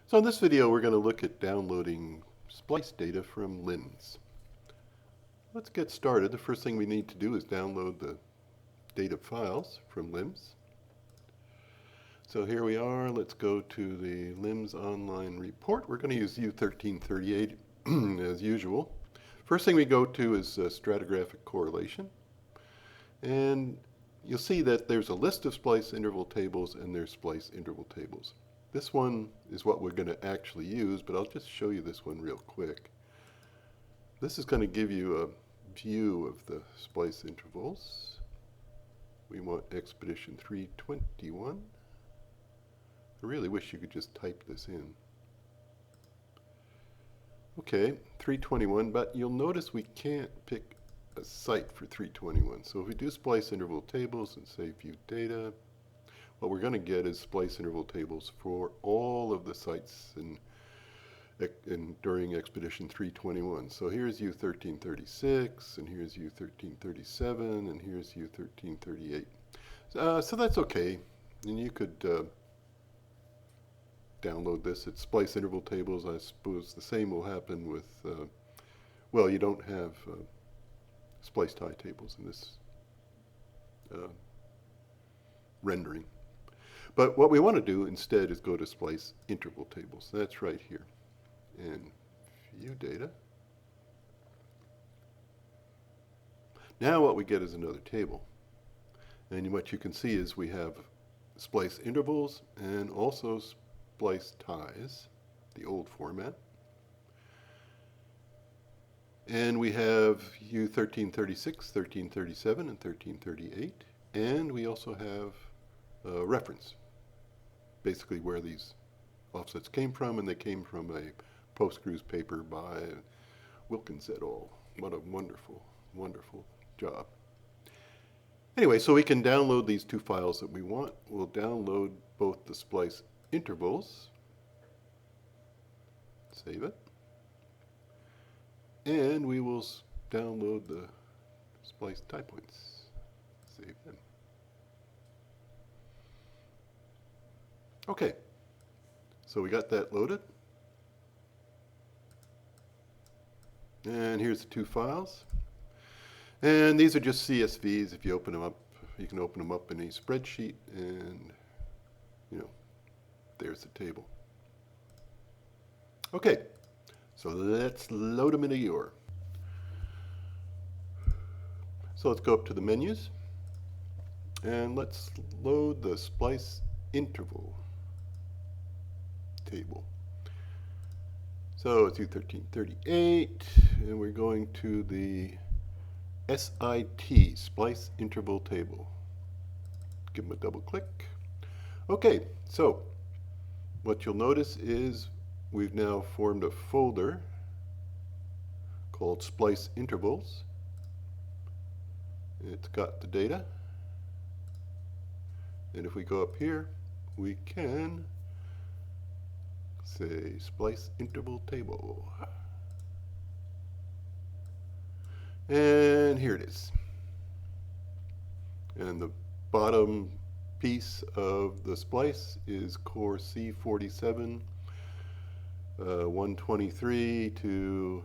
So in this video, we're going to look at downloading Splice data from LIMS. Let's get started. The first thing we need to do is download the data files from LIMS. So here we are. Let's go to the LIMS online report. We're going to use U1338 as usual. First thing we go to is stratigraphic correlation. And you'll see that there's a list of splice interval tables and there's splice interval tables. This one is what we're going to actually use, but I'll just show you this one real quick. This is going to give you a view of the splice intervals. We want expedition 321. I really wish you could just type this in. Okay, 321, but you'll notice we can't pick a site for 321. So if we do splice interval tables and say view data, what we're going to get is splice interval tables for all of the sites during expedition 321. So here's U1336, and here's U1337, and here's U1338. So that's okay. And you could download this at splice interval tables. I suppose the same will happen with, well, you don't have splice tie tables in this rendering. But what we want to do instead is go to splice interval tables. That's right here. And view data. Now what we get is another table. And what you can see is we have splice intervals and also splice ties, the old format. And we have U1336, 1337, and 1338. And we also have a reference, basically where these offsets came from, and they came from a Postgres paper by Wilkins et al. What a wonderful, wonderful job. Anyway, so we can download these two files that we want. We'll download both the splice intervals, save it, and we will download the splice tie points, save them. Okay, so we got that loaded. And here's the two files. And these are just CSVs. If you open them up, you can open them up in a spreadsheet, and there's the table. Okay, so let's load them in IGOR. So let's go up to the menus, and let's load the splice interval table. So it's U1338, and we're going to the SIT, Splice Interval Table. Give them a double click. Okay, so what you'll notice is we've now formed a folder called Splice Intervals. It's got the data. And if we go up here, we can say splice interval table. And here it is. And the bottom piece of the splice is core C47, 123 to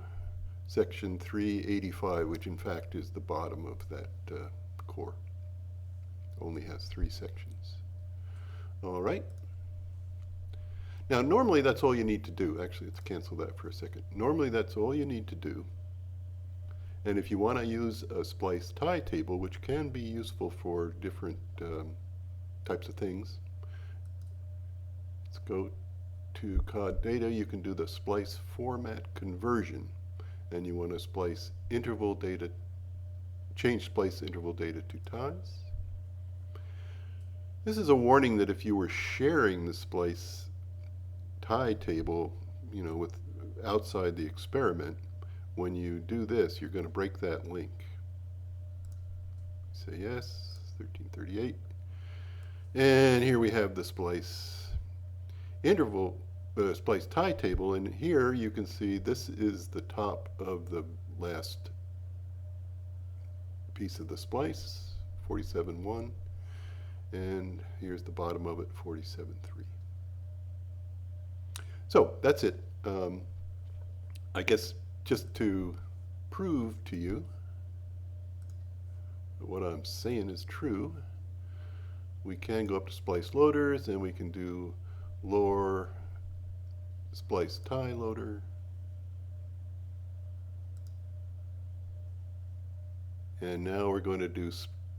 section 385, which in fact is the bottom of that core. Only has 3 sections. All right. Now, normally that's all you need to do. Actually, let's cancel that for a second. Normally that's all you need to do. And if you want to use a splice tie table, which can be useful for different types of things, let's go to COD data. You can do the splice format conversion. And you want to splice interval data, change splice interval data to ties. This is a warning that if you were sharing the splice tie table, with outside the experiment, when you do this, you're going to break that link. Say yes, 1338. And here we have the splice interval, splice tie table, and here you can see this is the top of the last piece of the splice, 47.1, and here's the bottom of it, 47.3. So that's it. I guess just to prove to you that what I'm saying is true, we can go up to Splice Loaders and we can do lore Splice tie loader. And now we're going to do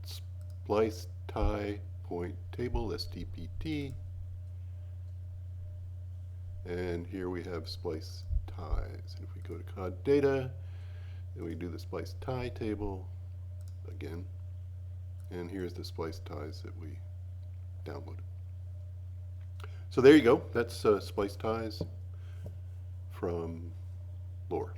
Splice tie point table STPT. And here we have Splice ties. And if we go to COD data, then we do the Splice tie table again. And here's the Splice ties that we downloaded. So there you go. That's Splice ties from lore.